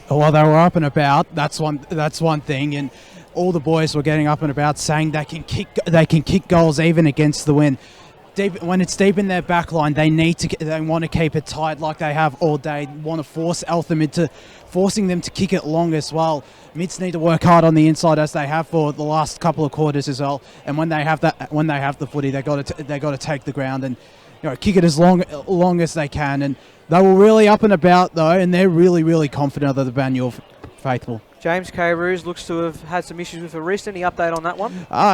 Well, they were up and about. That's one thing, and all the boys were getting up and about, saying they can kick goals even against the wind. When it's deep in their back line, they want to keep it tight like they have all day. Want to force Eltham into forcing them to kick it long as well. Mids need to work hard on the inside as they have for the last couple of quarters as well. And when they have the footy, they got to take the ground and kick it as long as they can. And they were really up and about though, and they're really confident of the Banyule faithful. James K. Roos looks to have had some issues with a wrist. Any update on that one?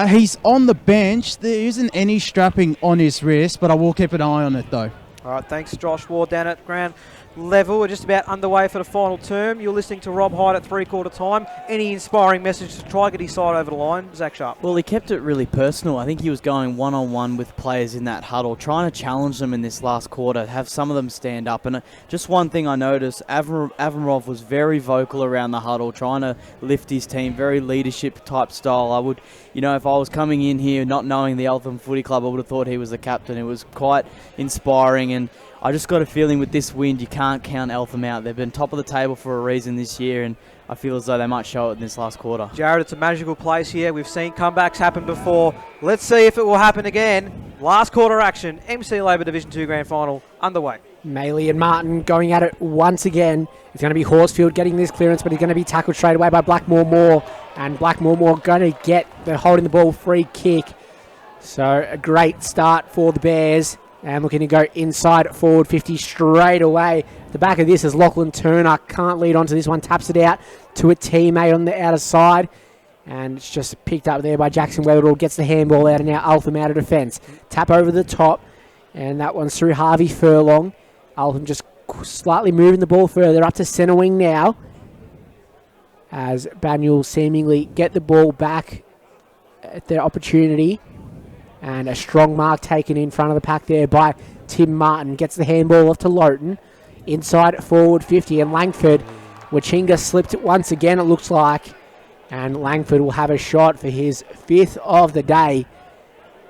He's on the bench. There isn't any strapping on his wrist, but I will keep an eye on it though. All right, thanks Josh Ward down at ground level. We're just about underway for the final term. You're listening to Rob Hyde at three-quarter time. Any inspiring message to try get his side over the line? Zach Sharp. Well, he kept it really personal. I think he was going one-on-one with players in that huddle, trying to challenge them in this last quarter, have some of them stand up. And just one thing I noticed, Avramov was very vocal around the huddle, trying to lift his team, very leadership-type style. I would, if I was coming in here not knowing the Eltham Footy Club, I would have thought he was the captain. It was quite inspiring, and I just got a feeling with this wind, you can't count Eltham out. They've been top of the table for a reason this year, and I feel as though they might show it in this last quarter. Jared, it's a magical place here. We've seen comebacks happen before. Let's see if it will happen again. Last quarter action, MC Labour Division 2 Grand Final underway. Maley and Martin going at it once again. It's going to be Horsfield getting this clearance, but he's going to be tackled straight away by Blackmore Moore. And Blackmore Moore going to get the holding the ball free kick. So a great start for the Bears. And looking to go inside forward 50 straight away. The back of this is Lachlan Turner. Can't lead onto this one. Taps it out to a teammate on the outer side. And it's just picked up there by Jackson Weatherall. Gets the handball out and now Eltham out of defence. Tap over the top. And that one's through Harvey Furlong. Eltham just slightly moving the ball further up to centre wing now. As Banyule seemingly get the ball back at their opportunity. And a strong mark taken in front of the pack there by Tim Martin. Gets the handball off to Lowton. Inside forward 50 and Langford. Wachinga slipped it once again, it looks like. And Langford will have a shot for his 5th of the day.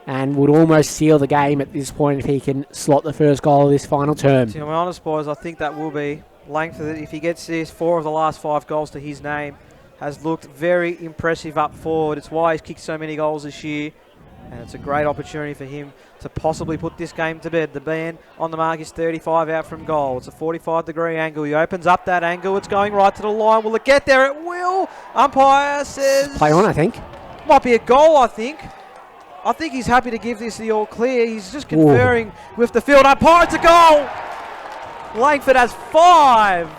And would almost seal the game at this point if he can slot the first goal of this final term. To be honest, boys, I think that will be Langford. If he gets this, 4 of the last 5 goals to his name. Has looked very impressive up forward. It's why he's kicked so many goals this year. And it's a great opportunity for him to possibly put this game to bed. The man on the mark is 35 out from goal. It's a 45-degree angle. He opens up that angle. It's going right to the line. Will it get there? It will. Umpire says... Play on, I think. Might be a goal, I think. I think he's happy to give this the all clear. He's just conferring with the field umpire. It's a goal. Langford has 5.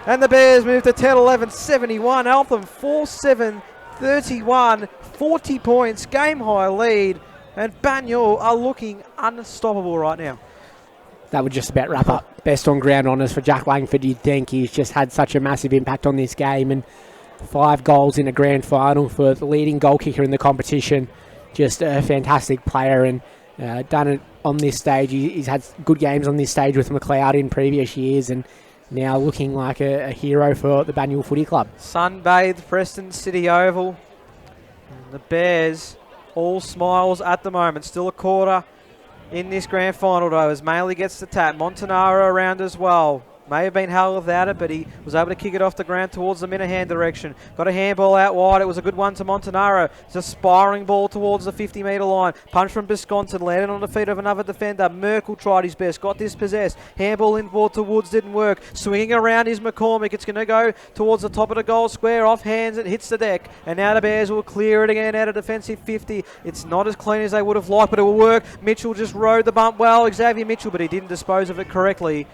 And the Bears move to 10-11-71. Eltham 4-7-31. 40 points, game high lead, and Banyule are looking unstoppable right now. That would just about wrap up best on ground honours for Jack Langford. You'd think he's just had such a massive impact on this game, and 5 goals in a grand final for the leading goal kicker in the competition. Just a fantastic player, and done it on this stage. He's had good games on this stage with McLeod in previous years, and now looking like a hero for the Banyule Footy Club. Sunbathed Preston City Oval. The Bears, all smiles at the moment. Still a quarter in this grand final, though, as Maley gets the tap. Montanaro around as well. May have been held without it, but he was able to kick it off the ground towards the Minahan direction. Got a handball out wide. It was a good one to Montanaro. It's a spiralling ball towards the 50-metre line. Punch from Bisconsin, landed on the feet of another defender. Merkel tried his best, got dispossessed. Handball inboard to Woods, didn't work. Swinging around is McCormick. It's going to go towards the top of the goal square, off hands, and hits the deck. And now the Bears will clear it again out of defensive 50. It's not as clean as they would have liked, but it will work. Mitchell just rode the bump well, Xavier Mitchell, but he didn't dispose of it correctly.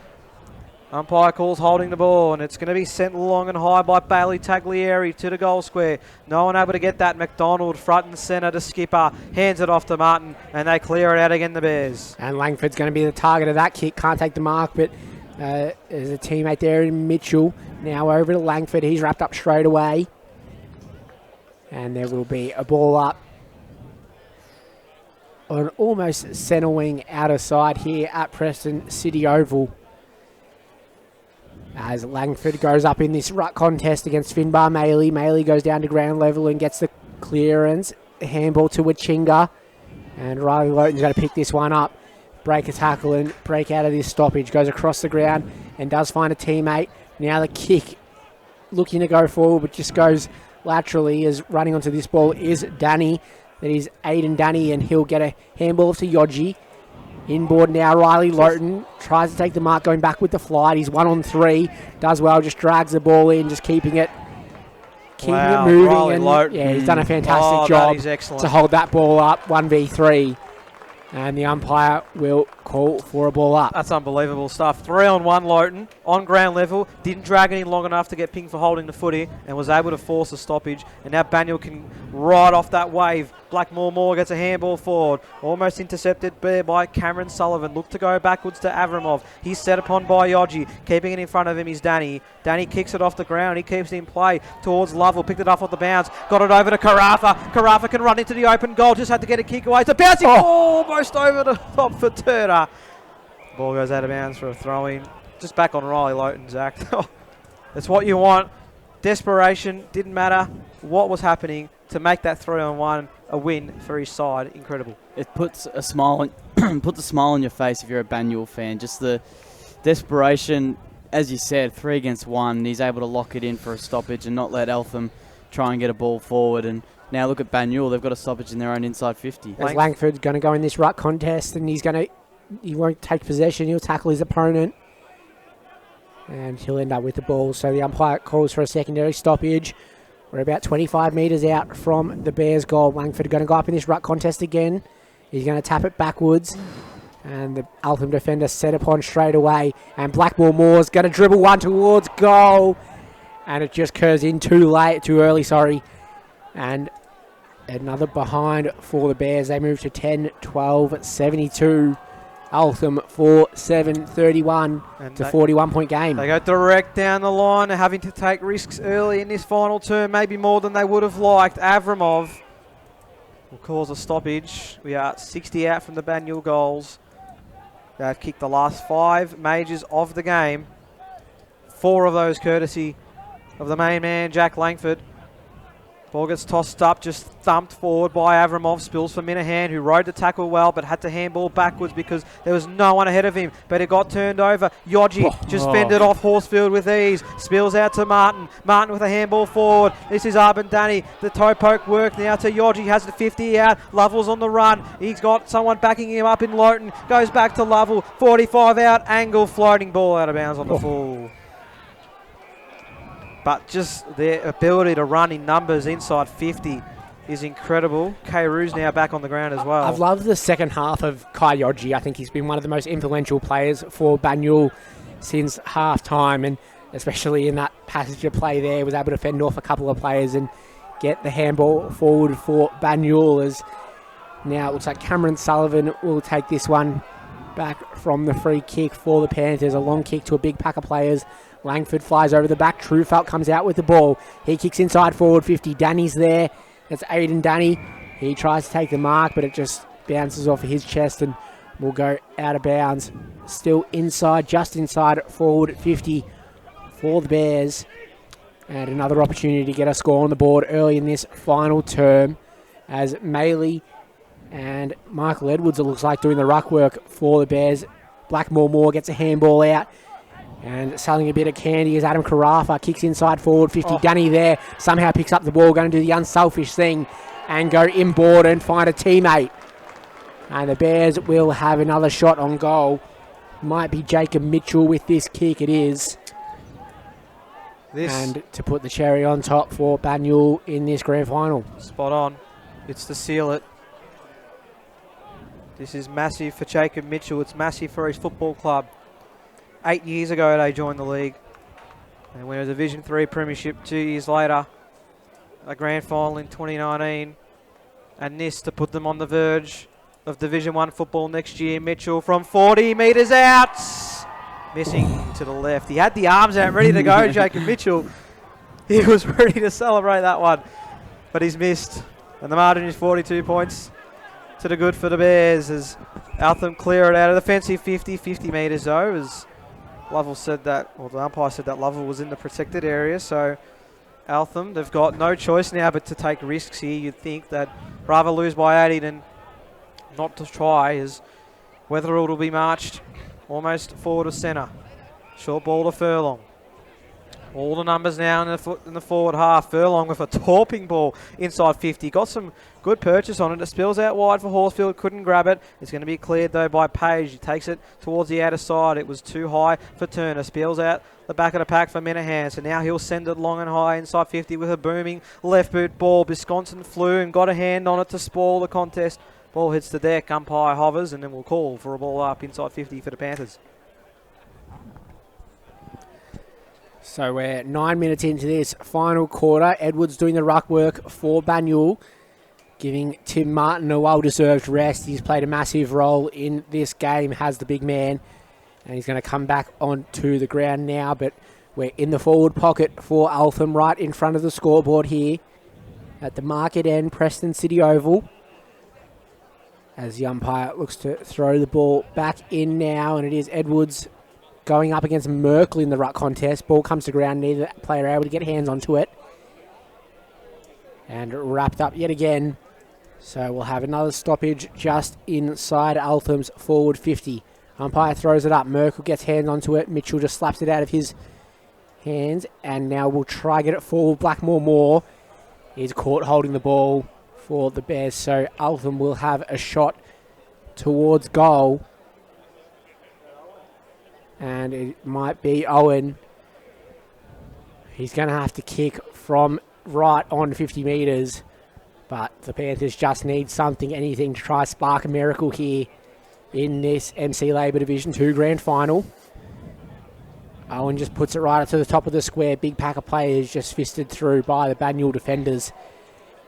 Umpire calls holding the ball, and it's going to be sent long and high by Bailey Taglieri to the goal square. No one able to get that. McDonald front and centre to Skipper. Hands it off to Martin, and they clear it out again, the Bears. And Langford's going to be the target of that kick. Can't take the mark, but there's a teammate there in Mitchell. Now over to Langford. He's wrapped up straight away. And there will be a ball up on almost centre wing outer side here at Preston City Oval. As Langford goes up in this ruck contest against Finbar Maley. Maley goes down to ground level and gets the clearance. Handball to Wachinga. And Riley Lowton's going to pick this one up. Break a tackle and break out of this stoppage. Goes across the ground and does find a teammate. Now the kick looking to go forward, but just goes laterally as running onto this ball is Danny. That is Aiden Danny, and he'll get a handball to Yoji. Inboard now, Riley Lowton tries to take the mark, going back with the flight. He's 1 on 3, does well, just drags the ball in, just keeping it moving. Riley Lowton. Yeah, he's done a fantastic job to hold that ball up, 1v3. And the umpire will call for a ball up. That's unbelievable stuff. 3-on-1 Lowton on ground level. Didn't drag it in long enough to get pinged for holding the footy and was able to force a stoppage. And now Banyule can ride off that wave. Blackmore gets a handball forward. Almost intercepted there by Cameron Sullivan. Look to go backwards to Avramov. He's set upon by Yoji. Keeping it in front of him is Danny. Danny kicks it off the ground. He keeps it in play towards Lovell. Picked it off the bounce. Got it over to Carafa. Carafa can run into the open goal. Just had to get a kick away. It's a bouncing ball almost over the top for Turner. Ball goes out of bounds for a throw-in. Just back on Riley Lowton, Zach. That's what you want. Desperation. Didn't matter what was happening to make that 3-on-1 a win for his side. Incredible. It puts a smile on, puts a smile on your face if you're a Banyule fan. Just the desperation, as you said, 3 against 1. He's able to lock it in for a stoppage and not let Eltham try and get a ball forward. And now look at Banyule. They've got a stoppage in their own inside 50. As Langford's going to go in this ruck contest, and he won't take possession. He'll tackle his opponent, and he'll end up with the ball. So the umpire calls for a secondary stoppage. We're about 25 metres out from the Bears' goal. Langford going to go up in this ruck contest again. He's going to tap it backwards. And the Eltham defender set upon straight away. And Moore's going to dribble one towards goal. And it just curves in too early. And another behind for the Bears. They move to 10, 12, 72. Eltham 4-7, 31 to 41-point game. They go direct down the line, having to take risks early in this final term, maybe more than they would have liked. Avramov will cause a stoppage. We are 60 out from the Banyule goals. They've kicked the last 5 majors of the game. 4 of those courtesy of the main man, Jack Langford. Ball gets tossed up, just thumped forward by Avramov. Spills for Minahan, who rode the tackle well, but had to handball backwards because there was no one ahead of him. But it got turned over. Yoji just fended off Horsfield with ease. Spills out to Martin. Martin with a handball forward. This is Arben Danny. The toe poke work now to Yoji. Has the 50 out. Lovell's on the run. He's got someone backing him up in Lowton. Goes back to Lovell. 45 out. Angle floating ball out of bounds on the full. But just their ability to run in numbers inside 50 is incredible. Kairu's now back on the ground as well. I've loved the second half of Kai Yoji. I think he's been one of the most influential players for Banyule since half-time, and especially in that passage of play there, was able to fend off a couple of players and get the handball forward for Banyule. As now it looks like Cameron Sullivan will take this one back from the free kick for the Panthers. A long kick to a big pack of players. Langford flies over the back. Trufelt comes out with the ball. He kicks inside forward 50. Danny's there. That's Aiden Danny. He tries to take the mark, but it just bounces off of his chest and will go out of bounds. Still inside, just inside forward 50 for the Bears. And another opportunity to get a score on the board early in this final term as Maley and Michael Edwards, it looks like, doing the ruck work for the Bears. Blackmore gets a handball out. And selling a bit of candy as Adam Carafa kicks inside forward 50. Danny there somehow picks up the ball, going to do the unselfish thing and go inboard and find a teammate. And the Bears will have another shot on goal. Might be Jacob Mitchell with this kick. It is. And to put the cherry on top for Banyule in this grand final. Spot on. It's to seal it. This is massive for Jacob Mitchell. It's massive for his football club. 8 years ago they joined the league and won a Division 3 premiership 2 years later, a grand final in 2019, and this to put them on the verge of Division 1 football next year. Mitchell from 40 metres out, missing to the left. He had the arms out ready to go, Jacob Mitchell. He was ready to celebrate that one, but he's missed, and the margin is 42 points to the good for the Bears as Eltham clear it out of defensive 50 metres though, as Lovell said that, or the umpire said that Lovell was in the protected area. So Eltham, they've got no choice now but to take risks here. You'd think that rather lose by 80 than not to try, as Weatherall will be marched almost forward of centre. Short ball to Furlong. All the numbers now in the forward half. Furlong with a torping ball inside 50. Got some good purchase on it. It spills out wide for Horsfield. Couldn't grab it. It's going to be cleared though by Page. He takes it towards the outer side. It was too high for Turner. Spills out the back of the pack for Minahan. So now he'll send it long and high inside 50 with a booming left boot ball. Wisconsin flew and got a hand on it to spoil the contest. Ball hits the deck. Umpire hovers and then we'll call for a ball up inside 50 for the Panthers. So we're 9 minutes into this final quarter. Edwards doing the ruck work for Banyule, giving Tim Martin a well-deserved rest. He's played a massive role in this game, has the big man, and he's going to come back onto the ground now, but we're in the forward pocket for Eltham, right in front of the scoreboard here at the market end, Preston City Oval, as the umpire looks to throw the ball back in now, and it is Edwards going up against Merkel in the ruck contest. Ball comes to ground, neither player able to get hands onto it. And wrapped up yet again. So we'll have another stoppage just inside Eltham's forward 50. Umpire throws it up. Merkel gets hands onto it. Mitchell just slaps it out of his hands. And now we'll try get it forward. Blackmore Moore is caught holding the ball for the Bears. So Eltham will have a shot towards goal. And it might be Owen. He's going to have to kick from right on 50 metres. But the Panthers just need something, anything to try spark a miracle here in this MC Labour Division 2 Grand Final. Owen just puts it right up to the top of the square. Big pack of players just fisted through by the Banyule defenders.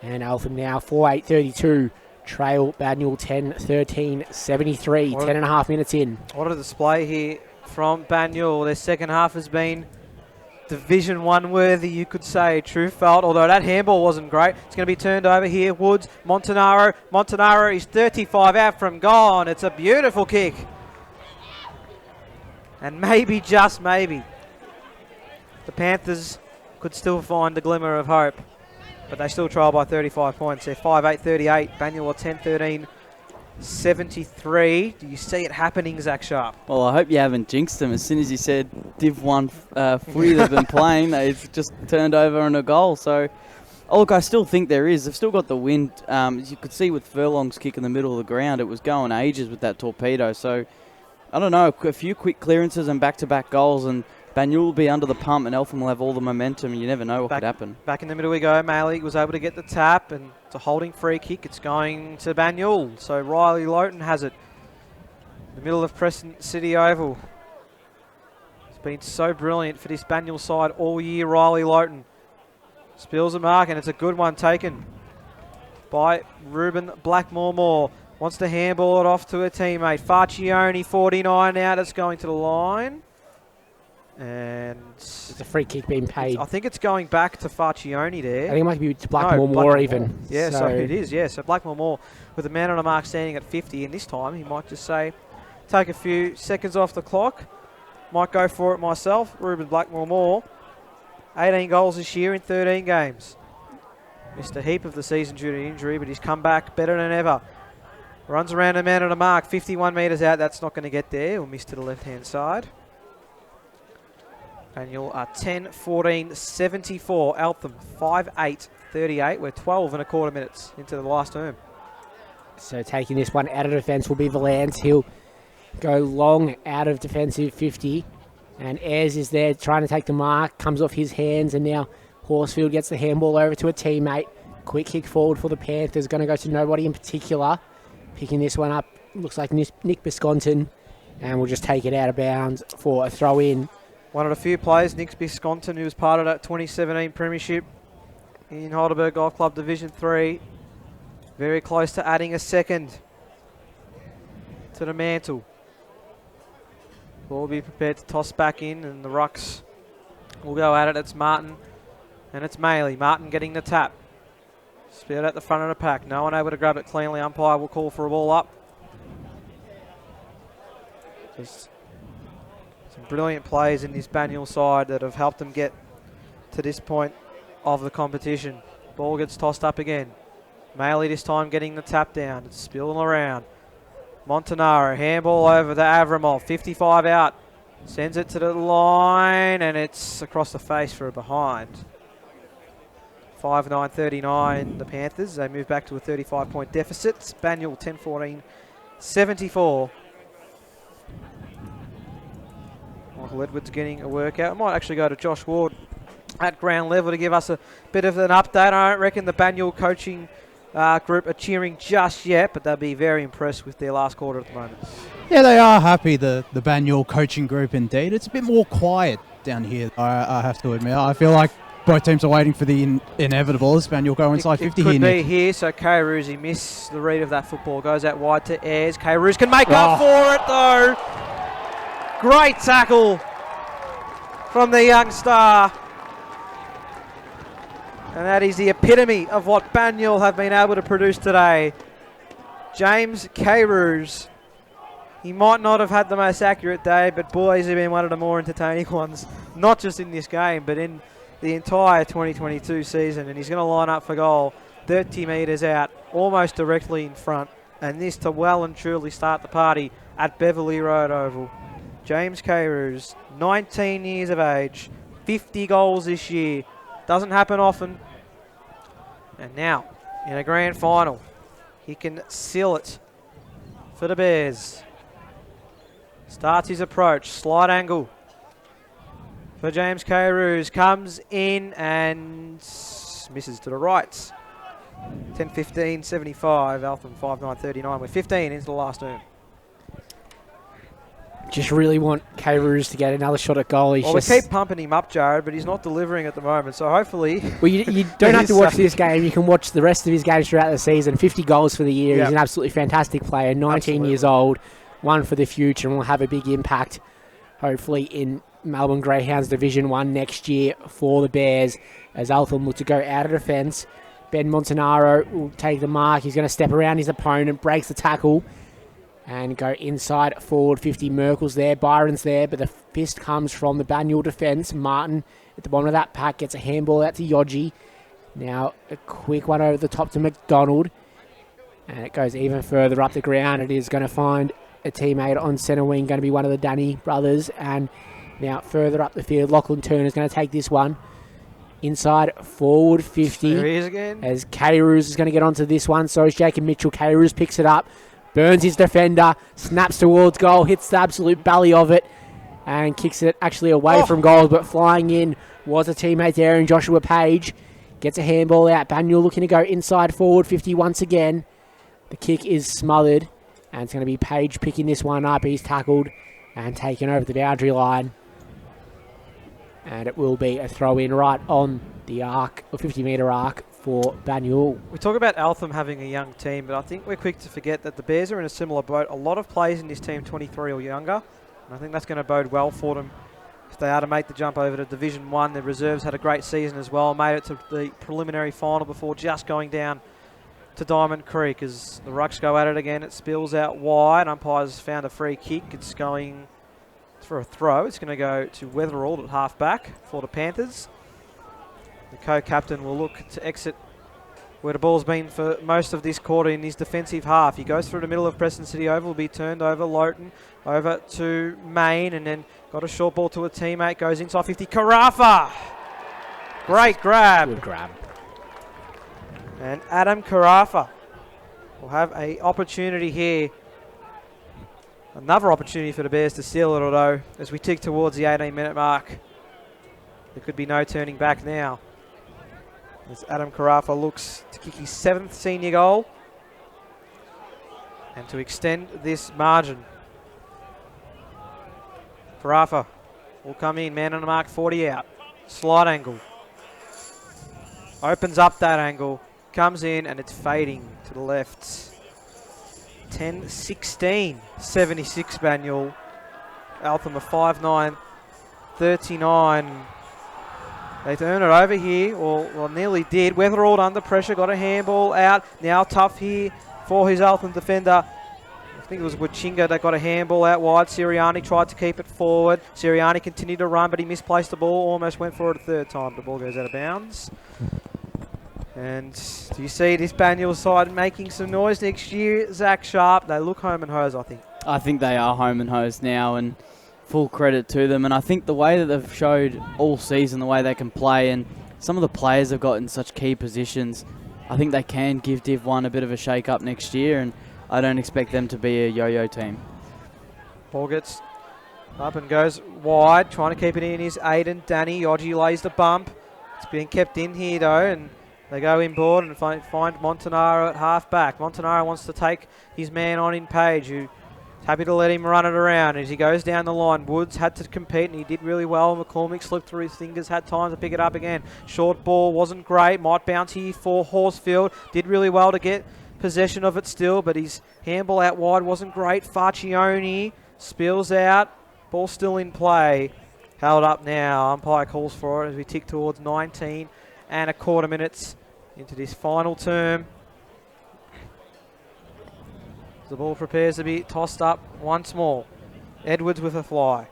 And Eltham now 4-8-32. Trail Banyule 10-13-73. 10.5 minutes in. What a display here from Banyule. Their second half has been Division 1 worthy, you could say. True felt, although that handball wasn't great. It's going to be turned over here. Woods, Montanaro is 35 out from goal, and it's a beautiful kick. And maybe, just maybe, the Panthers could still find a glimmer of hope. But they still trail by 35 points. They're 5-8-38. Banyule 10-13. 73. Do you see it happening, Zach Sharp? Well, I hope you haven't jinxed them. As soon as you said Div 1 footy they've been playing, they've just turned over on a goal. So, look, I still think there is. They've still got the wind. As you could see with Furlong's kick in the middle of the ground, it was going ages with that torpedo. So, I don't know, a few quick clearances and back-to-back goals, and Banyule will be under the pump and Eltham will have all the momentum. You never know what could happen. Back in the middle we go. Maley was able to get the tap, and it's a holding free kick. It's going to Banyule. So Riley Lowton has it. The middle of Preston City Oval. It's been so brilliant for this Banyule side all year, Riley Lowton. Spills a mark, and it's a good one taken by Ruben Blackmore. Wants to handball it off to a teammate. Farcione, 49 out. It's going to the line. And it's a free kick being paid. I think it's going back to Farcione there. I think it might be to Blackmore Moore even. Yeah, so it is, yeah. So Blackmore Moore with a man on a mark standing at 50, and this time he might just say, take a few seconds off the clock. Might go for it myself. Ruben Blackmore Moore, 18 goals this year in 13 games. Missed a heap of the season due to injury, but he's come back better than ever. Runs around a man on a mark, 51 metres out. That's not going to get there. We'll miss to the left-hand side. Banyule are 10-14-74. Eltham 5-8-38. We're 12 and a quarter minutes into the last term. So taking this one out of defence will be Valance. He'll go long out of defensive 50. And Ayres is there trying to take the mark. Comes off his hands, and now Horsfield gets the handball over to a teammate. Quick kick forward for the Panthers. Going to go to nobody in particular. Picking this one up, looks like Nick Biscontin. And we'll just take it out of bounds for a throw-in. One of the few players, Nick Biscontin, who was part of that 2017 Premiership in Heidelberg Golf Club Division 3. Very close to adding a second to the mantle. Ball will be prepared to toss back in, and the rucks will go at it. It's Martin and it's Maley. Martin getting the tap. Speared at the front of the pack. No one able to grab it cleanly. Umpire will call for a ball up. Just some brilliant plays in this Banyule side that have helped them get to this point of the competition. Ball gets tossed up again. Maley this time getting the tap down. It's spilling around. Montanaro, handball over to Avramov. 55 out Sends it to the line, and it's across the face for a behind. 5-9-39, the Panthers. They move back to a 35-point deficit. Banyule 10-14, 74. Michael Edwards getting a workout. I might actually go to Josh Ward at ground level to give us a bit of an update. I don't reckon the Banyule coaching group are cheering just yet, but they'll be very impressed with their last quarter at the moment. Yeah, they are happy, the Banyule coaching group indeed. It's a bit more quiet down here, I have to admit. I feel like both teams are waiting for the inevitable. Is Banyule go inside 50 here, It could be Nick? here, so Kairouz, he missed the read of that football. Goes out wide to Ayres. Kairouz can make up for it, though. Great tackle from the young star. And that is the epitome of what Banyule have been able to produce today. James Kairouz. He might not have had the most accurate day, but boy, has he been one of the more entertaining ones. Not just in this game, but in the entire 2022 season. And he's going to line up for goal 30 metres out, almost directly in front. And this to well and truly start the party at Beverley Road Oval. James Kairouz, 19 years of age, 50 goals this year. Doesn't happen often. And now, in a grand final, he can seal it for the Bears. Starts his approach, slight angle for James Kairouz. Comes in and misses to the right. 10-15, 75. Eltham 5-9-39 with 15 into the last term. Just really want Kairouz to get another shot at goal. We keep pumping him up, Jared, but he's not delivering at the moment. So hopefully... Well, you don't have to watch this game. You can watch the rest of his games throughout the season. 50 goals for the year. He's an absolutely fantastic player. 19 years old. One for the future, and will have a big impact, hopefully, in Melbourne Greyhounds Division 1 next year for the Bears, as Eltham look to go out of defence. Ben Montanaro will take the mark. He's going to step around his opponent, breaks the tackle, and go inside forward 50. Merkel's there, Byron's there, but the fist comes from the Banyule defence. Martin at the bottom of that pack gets a handball out to Yogi. Now a quick one over the top to McDonald, and it goes even further up the ground. It is going to find a teammate on centre wing, going to be one of the Danny brothers, and now further up the field, Lachlan Turner's going to take this one. Inside forward 50. There he is again. As Kairouz is going to get onto this one, so is Jacob Mitchell. Kairouz picks it up, burns his defender, snaps towards goal, hits the absolute belly of it, and kicks it actually away from goal, but flying in was a teammate there in Joshua Page. Gets a handball out. Banyule looking to go inside forward 50 once again. The kick is smothered, and it's going to be Page picking this one up. He's tackled and taken over the boundary line. And it will be a throw-in right on the arc, or 50-metre arc for Banyule. We talk about Eltham having a young team, but I think we're quick to forget that the Bears are in a similar boat. A lot of players in this team 23 or younger, and I think that's going to bode well for them if they are to make the jump over to Division 1. Their reserves had a great season as well, made it to the preliminary final before just going down to Diamond Creek. As the Rucks go at it again, it spills out wide. Umpires found a free kick. It's going for a throw. It's going to go to Weatherall at half-back for the Panthers. The co-captain will look to exit where the ball's been for most of this quarter in his defensive half. He goes through the middle of Preston City Oval, will be turned over. Lowton over to Main, and then got a short ball to a teammate, goes inside 50. Carafa! Great grab. Good grab. And Adam Carafa will have an opportunity here. Another opportunity for the Bears to steal it, although as we tick towards the 18-minute mark, there could be no turning back now. As Adam Carafa looks to kick his 7th senior goal and to extend this margin. Carafa will come in, man on the mark, 40 out. Slide angle. Opens up that angle, comes in, and it's fading to the left. 10-16, 76 Banyule. Eltham a 5-9, 39. They turn it over here, or nearly did. Weatherall under pressure, got a handball out. Now tough here for his Eltham defender. I think it was Wachinga that got a handball out wide. Sirianni tried to keep it forward. Sirianni continued to run, but he misplaced the ball. Almost went for it a third time. The ball goes out of bounds. And do you see this Banyule side making some noise next year? Zach Sharp, they look home and hose, I think. I think they are home and hosed now, and full credit to them. And I think the way that they've showed all season, the way they can play, and some of the players have got in such key positions, I think they can give Div 1 a bit of a shake-up next year, and I don't expect them to be a yo-yo team. Ball gets up and goes wide, trying to keep it in is Aiden. Danny, Yogi lays the bump. It's being kept in here though, and they go inboard and find Montanaro at half back. Montanaro wants to take his man on in Page, who's happy to let him run it around as he goes down the line. Woods had to compete and he did really well. McCormick slipped through his fingers, had time to pick it up again. Short ball wasn't great, might bounce here for Horsfield. Did really well to get possession of it still, but his handball out wide wasn't great. Farcione spills out, ball still in play. Held up now, umpire calls for it as we tick towards 19 and a quarter minutes into this final term. The ball prepares to be tossed up once more. Edwards with a fly.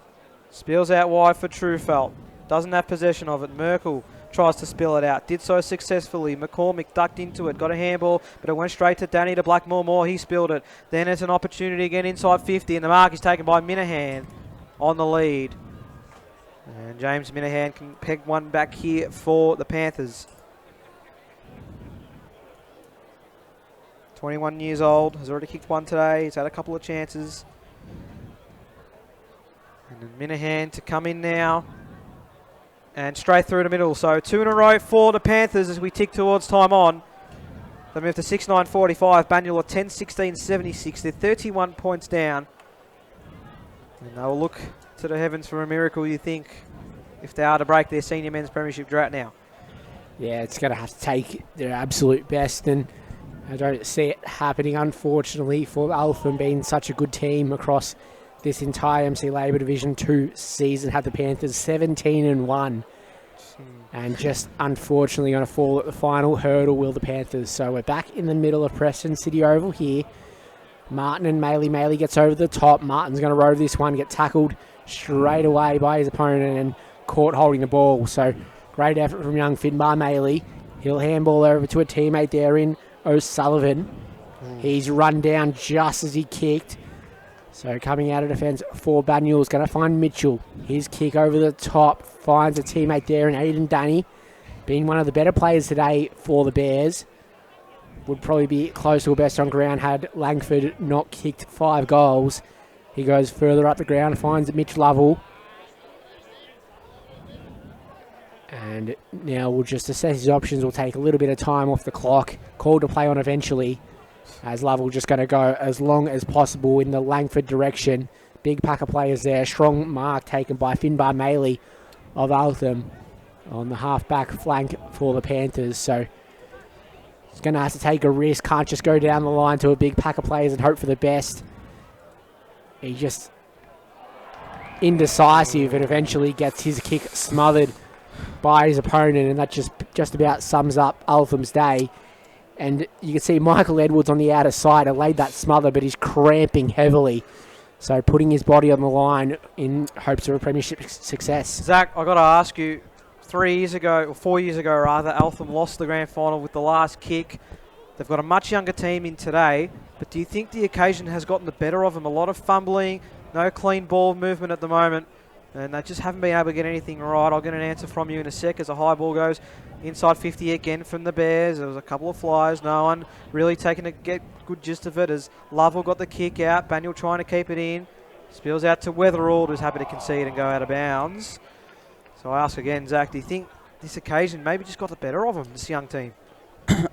Spills out wide for Trufelt. Doesn't have possession of it. Merkel tries to spill it out. Did so successfully. McCormick ducked into it. Got a handball, but it went straight to Danny to Blackmore. He spilled it. Then it's an opportunity again inside 50, and the mark is taken by Minahan on the lead. And James Minahan can peg one back here for the Panthers. 21 years old, has already kicked one today. He's had a couple of chances. And then Minahan to come in now. And straight through the middle. So 2 in a row for the Panthers as we tick towards time on. They move to 6-9-45. Banyule 10-16-76. They're 31 points down. And they'll look to the heavens for a miracle, you think, if they are to break their senior men's premiership drought now. Yeah, it's going to have to take their absolute best, and I don't see it happening, unfortunately, for Eltham being such a good team across this entire MC Labour Division 2 season. Had the Panthers 17-1, and just unfortunately going to fall at the final hurdle will the Panthers. So we're back in the middle of Preston City Oval here. Martin and Maley. Maley gets over the top. Martin's going to rove this one, get tackled straight away by his opponent and caught holding the ball. So great effort from young Finbar Maley. He'll handball over to a teammate there in O'Sullivan. He's run down just as he kicked. So coming out of defence for Banyule is going to find Mitchell. His kick over the top finds a teammate there in Aiden Danny. Being one of the better players today for the Bears. Would probably be close to a best on ground had Langford not kicked 5 goals. He goes further up the ground, finds Mitch Lovell. And now we'll just assess his options. We'll take a little bit of time off the clock. Called to play on eventually. As Lovell just going to go as long as possible in the Langford direction. Big pack of players there. Strong mark taken by Finbar Maley of Eltham on the half-back flank for the Panthers. So he's going to have to take a risk. Can't just go down the line to a big pack of players and hope for the best. He just indecisive and eventually gets his kick smothered by his opponent, and that just about sums up Eltham's day. And you can see Michael Edwards on the outer side laid that smother, but he's cramping heavily. So putting his body on the line in hopes of a premiership success. Zach, I've got to ask you, 4 years ago, Eltham lost the grand final with the last kick. They've got a much younger team in today, but do you think the occasion has gotten the better of them? A lot of fumbling, no clean ball movement at the moment, and they just haven't been able to get anything right. I'll get an answer from you in a sec as a high ball goes inside 50 again from the Bears. There was a couple of flies, no one really taking a get good gist of it as Lovell got the kick out. Banyule trying to keep it in. Spills out to Weatherald, who's happy to concede and go out of bounds. So I ask again, Zach, do you think this occasion maybe just got the better of them, this young team?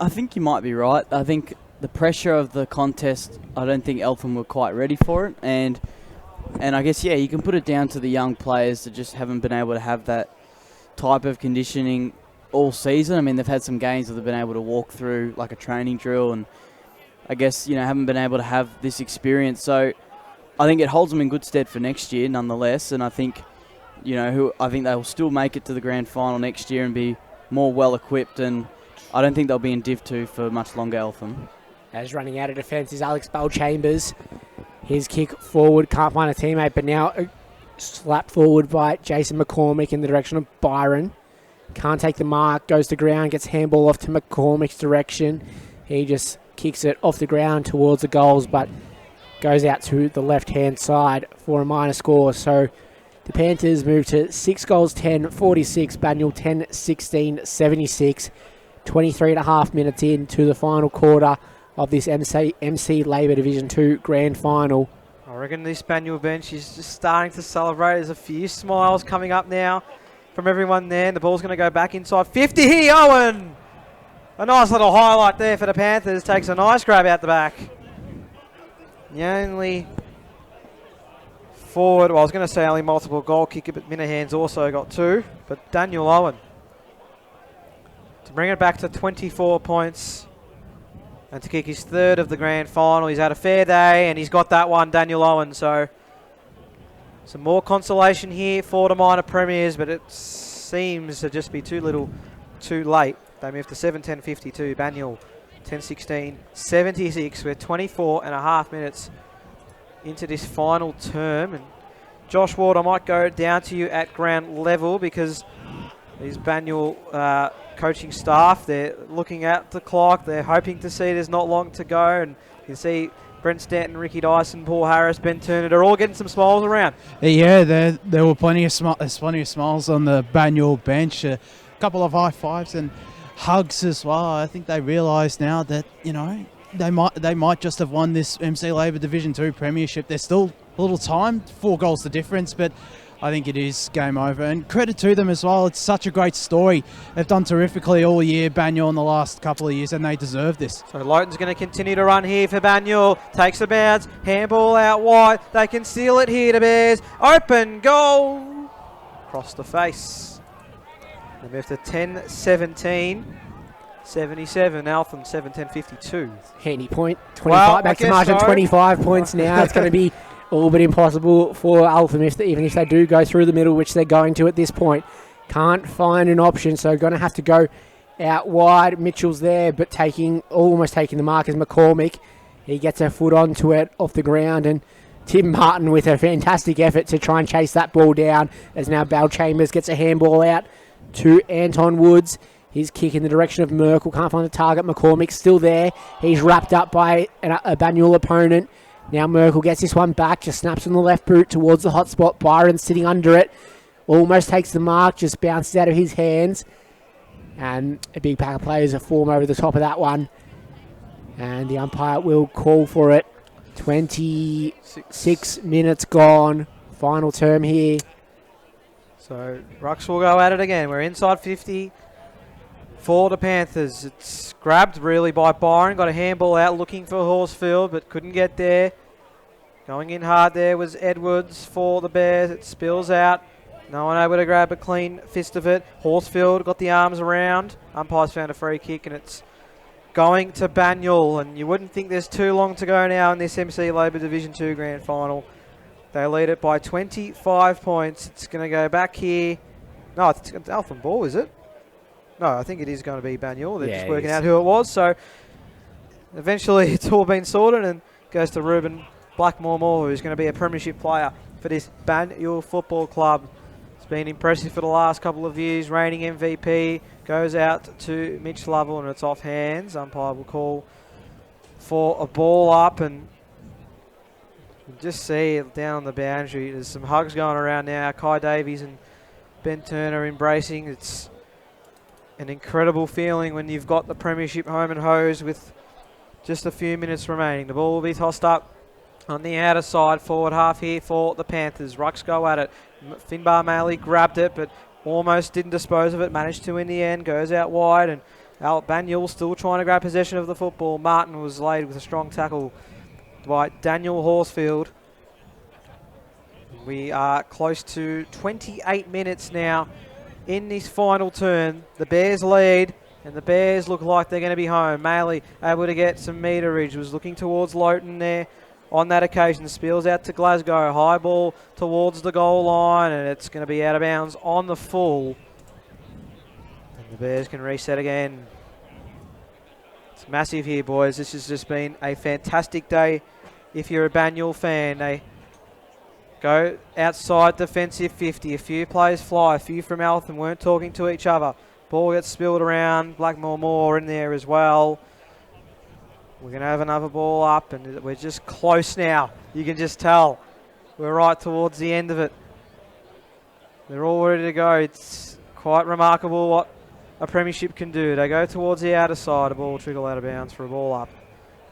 I think you might be right. I think the pressure of the contest, I don't think Eltham were quite ready for it. And I guess, yeah, you can put it down to the young players that just haven't been able to have that type of conditioning all season. I mean, they've had some games that they've been able to walk through like a training drill, and I guess, haven't been able to have this experience. So I think it holds them in good stead for next year nonetheless. And I think, I think they'll still make it to the grand final next year and be more well-equipped, and I don't think they'll be in Div 2 for much longer, Eltham. As running out of defence is Alex Bell-Chambers. His kick forward, can't find a teammate, but now slapped forward by Jason McCormick in the direction of Byron. Can't take the mark, goes to ground, gets handball off to McCormick's direction. He just kicks it off the ground towards the goals, but goes out to the left-hand side for a minor score. So The Panthers move to 6 goals, 10-46. Banyule 10-16, 76. 23 and a half minutes into the final quarter of this MC Labour Division 2 Grand Final. I reckon this Banyule bench is just starting to celebrate. There's a few smiles coming up now from everyone there. And the ball's going to go back inside 50 here, Owen! A nice little highlight there for the Panthers. Takes a nice grab out the back. The only forward, well, I was going to say only multiple goal kicker, but Minahan's also got 2. But Daniel Owen to bring it back to 24 points and to kick his 3rd of the grand final. He's had a fair day and he's got that one, Daniel Owen. So some more consolation here for the minor premiers, but it seems to just be too little too late. They move to 7-10-52. Banyule 10-16, 76. We're 24 and a half minutes into this final term. And Josh Ward, I might go down to you at ground level because these Banyule coaching staff, they're looking at the clock. They're hoping to see there's not long to go. And you can see Brent Stanton, Ricky Dyson, Paul Harris, Ben Turner, they're all getting some smiles around. Yeah, there were plenty of smiles on the Banyule bench. A couple of high fives and hugs as well. I think they realise now that, you know, they might just have won this MC Labour Division 2 Premiership. There's still a little time, 4 goals the difference, but I think it is game over. And credit to them as well. It's such a great story. They've done terrifically all year, Banyule, in the last couple of years, and they deserve this. So Loughton's going to continue to run here for Banyule. Takes the bounce, handball out wide. They can seal it here, the Bears. Open goal. Across the face. They move to 10-17. 77, Eltham 7-10-52. Handy point. 25 Well, back I to margin. guess so. 25 points now. It's going to be all but impossible for Eltham, even if they do go through the middle, which they're going to at this point. Can't find an option, so going to have to go out wide. Mitchell's there, but almost taking the mark is McCormick. He gets a foot onto it off the ground, and Tim Martin with a fantastic effort to try and chase that ball down, as now Bell Chambers gets a handball out to Anton Woods. His kick in the direction of Merkel. Can't find the target. McCormick's still there. He's wrapped up by a Banyule opponent. Now Merkel gets this one back. Just snaps on the left boot towards the hot spot. Byron sitting under it. Almost takes the mark. Just bounces out of his hands. And a big pack of players form over the top of that one. And the umpire will call for it. 26 minutes gone. Final term here. So Rucks will go at it again. We're inside 50 for the Panthers. It's grabbed really by Byron. Got a handball out looking for Horsfield, but couldn't get there. Going in hard there was Edwards for the Bears. It spills out. No one able to grab a clean fist of it. Horsfield got the arms around. Umpire's found a free kick, and it's going to Banyule. And you wouldn't think there's too long to go now in this MC Labour Division 2 Grand Final. They lead it by 25 points. It's going to go back here. No, it's Eltham ball, is it? No, I think it is going to be Banyule. They're just working out who it was. So eventually it's all been sorted and goes to Ruben Blackmore, who's going to be a premiership player for this Banyule Football Club. It's been impressive for the last couple of years. Reigning MVP goes out to Mitch Lovell, and it's off hands. Umpire will call for a ball up, and you can just see it down on the boundary. There's some hugs going around now. Kai Davies and Ben Turner embracing. It's an incredible feeling when you've got the premiership home and hose with just a few minutes remaining. The ball will be tossed up on the outer side, forward half here for the Panthers. Rucks go at it. Finbar Maley grabbed it, but almost didn't dispose of it. Managed to in the end. Goes out wide, and Banyule still trying to grab possession of the football. Martin was laid with a strong tackle by Daniel Horsfield. We are close to 28 minutes now in this final turn. The Bears lead, and the Bears look like they're going to be home. Maley able to get some meterage. Was looking towards Loughton there on that occasion. Spills out to Glasgow. High ball towards the goal line, and it's going to be out of bounds on the full. And the Bears can reset again. It's massive here, boys. This has just been a fantastic day if you're a Banyule fan. They go outside defensive 50. A few players fly. A few from Eltham weren't talking to each other. Ball gets spilled around. Blackmore Moore in there as well. We're going to have another ball up, and we're just close now. You can just tell. We're right towards the end of it. They're all ready to go. It's quite remarkable what a premiership can do. They go towards the outer side. A ball trickle out of bounds for a ball up.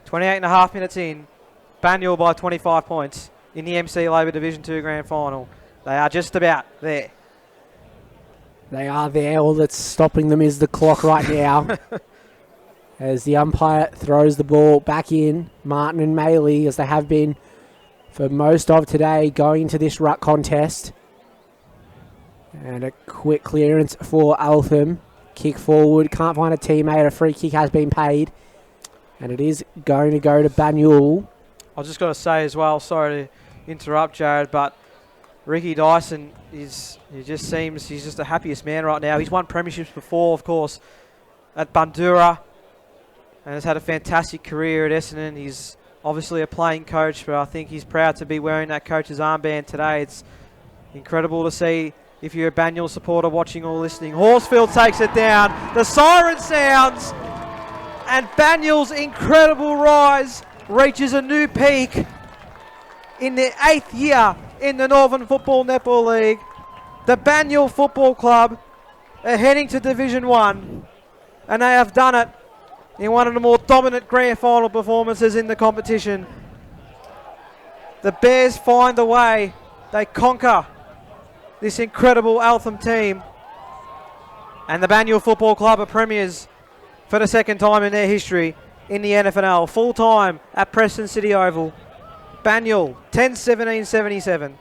28 and a half minutes in. Banyule by 25 points in the MC Labour Division 2 Grand Final. They are just about there. They are there. All that's stopping them is the clock right now. As the umpire throws the ball back in, Martin and Maley, as they have been for most of today, going into this ruck contest. And a quick clearance for Eltham. Kick forward, can't find a teammate. A free kick has been paid. And it is going to go to Banyule. I just got to say as well, sorry to interrupt, Jared, but Ricky Dyson he just seems he's just the happiest man right now. He's won premierships before, of course, at Bundoora, and has had a fantastic career at Essendon. He's obviously a playing coach, but I think he's proud to be wearing that coach's armband today. It's incredible to see if you're a Banyule supporter watching or listening. Horsfield takes it down. The siren sounds, and Banyule's incredible rise reaches a new peak in their 8th year in the Northern Football Netball League. The Banyule Football Club are heading to Division 1, and they have done it in one of the more dominant grand final performances in the competition. The Bears find a way. They conquer this incredible Eltham team, and the Banyule Football Club are premiers for the second time in their history in the NFNL. Full time at Preston City Oval. Banyule 10-17-77.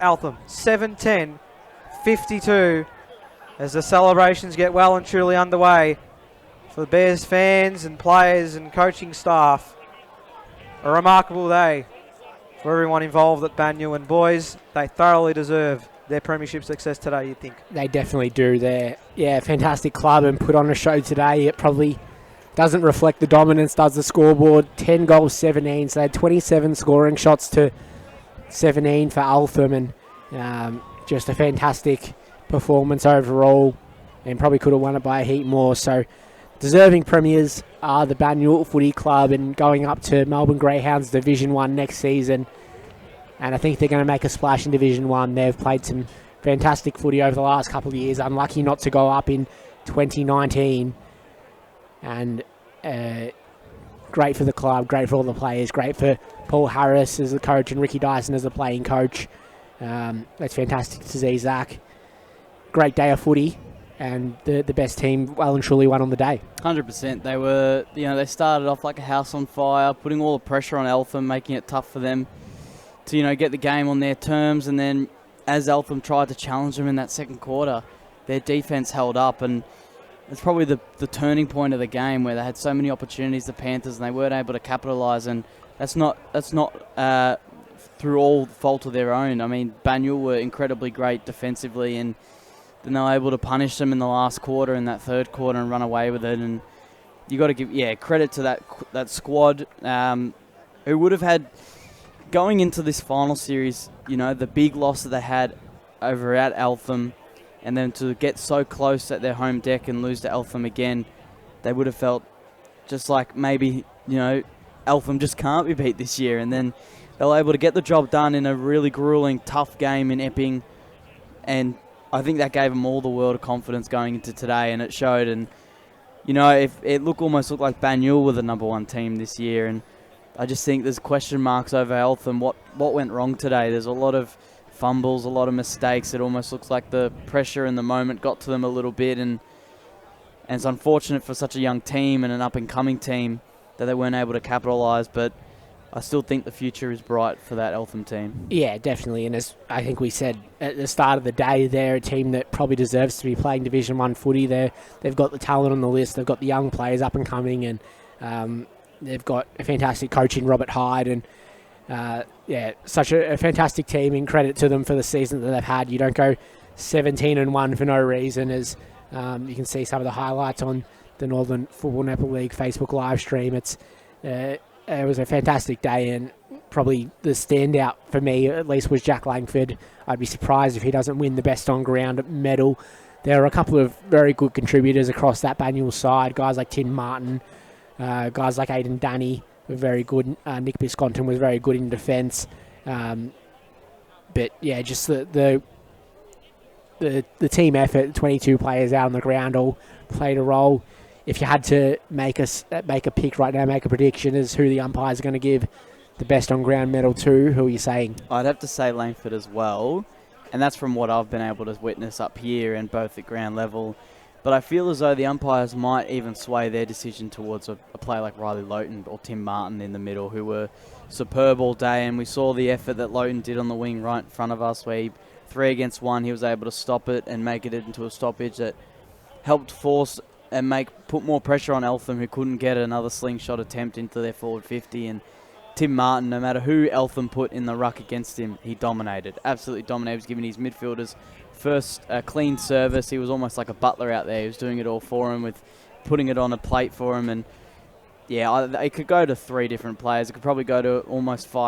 Eltham 7-10-52 as the celebrations get well and truly underway for the Bears fans and players and coaching staff. A remarkable day for everyone involved at Banyule, and boys, they thoroughly deserve their premiership success today, you'd think. They definitely do. They're a fantastic club and put on a show today. It probably doesn't reflect the dominance, does the scoreboard. 10 goals, 17. So they had 27 scoring shots to 17 for Eltham, and just a fantastic performance overall, and probably could have won it by a heap more. So deserving premiers are the Banyule Footy Club, and going up to Melbourne Greyhounds Division 1 next season. And I think they're going to make a splash in Division 1. They've played some fantastic footy over the last couple of years. Unlucky not to go up in 2019. And great for the club, great for all the players, great for Paul Harris as the coach and Ricky Dyson as the playing coach. That's fantastic to see, Zach. Great day of footy, and the best team well and truly won on the day. 100%. They were, they started off like a house on fire, putting all the pressure on Eltham, making it tough for them to, get the game on their terms. And then as Eltham tried to challenge them in that second quarter, their defense held up, and it's probably the turning point of the game where they had so many opportunities, the Panthers, and they weren't able to capitalise. And that's not through all fault of their own. I mean, Banyule were incredibly great defensively, and then they were able to punish them in the last quarter, in that third quarter, and run away with it. And you got to give credit to that squad, who would have had, going into this final series, the big loss that they had over at Eltham, and then to get so close at their home deck and lose to Eltham again, they would have felt just like maybe, Eltham just can't be beat this year. And then they were able to get the job done in a really grueling, tough game in Epping. And I think that gave them all the world of confidence going into today, and it showed. And, if it almost looked like Banyule were the number one team this year. And I just think there's question marks over Eltham. What went wrong today? There's a lot of fumbles, a lot of mistakes. It almost looks like the pressure in the moment got to them a little bit, and it's unfortunate for such a young team and an up-and-coming team that they weren't able to capitalise, but I still think the future is bright for that Eltham team. Yeah, definitely, and as I think we said at the start of the day, they're a team that probably deserves to be playing Division 1 footy. They've got the talent on the list, they've got the young players up-and-coming, and they've got a fantastic coach in Robert Hyde, and such a fantastic team, and credit to them for the season that they've had. You don't go 17-1 for no reason, as you can see some of the highlights on the Northern Football Netball League Facebook live stream. It was a fantastic day, and probably the standout for me at least was Jack Langford. I'd be surprised if he doesn't win the best on ground medal. There are a couple of very good contributors across that Banyule side, guys like Tim Martin, guys like Aidan Danny were very good. Nick Bisconton was very good in defence. But yeah, just the the team effort, 22 players out on the ground all played a role. If you had to make a pick right now, make a prediction as who the umpires are going to give the best on ground medal to, who are you saying? I'd have to say Langford as well, and that's from what I've been able to witness up here and both at ground level. But I feel as though the umpires might even sway their decision towards a player like Riley Loughton or Tim Martin in the middle, who were superb all day. And we saw the effort that Loughton did on the wing right in front of us, where he 3 against 1, he was able to stop it and make it into a stoppage that helped force and put more pressure on Eltham, who couldn't get another slingshot attempt into their forward 50. And Tim Martin, no matter who Eltham put in the ruck against him, he dominated, absolutely dominated. He was giving his midfielders first clean service. He was almost like a butler out there. He was doing it all for him, with putting it on a plate for him. And yeah, it could go to 3 different players. It could probably go to almost 5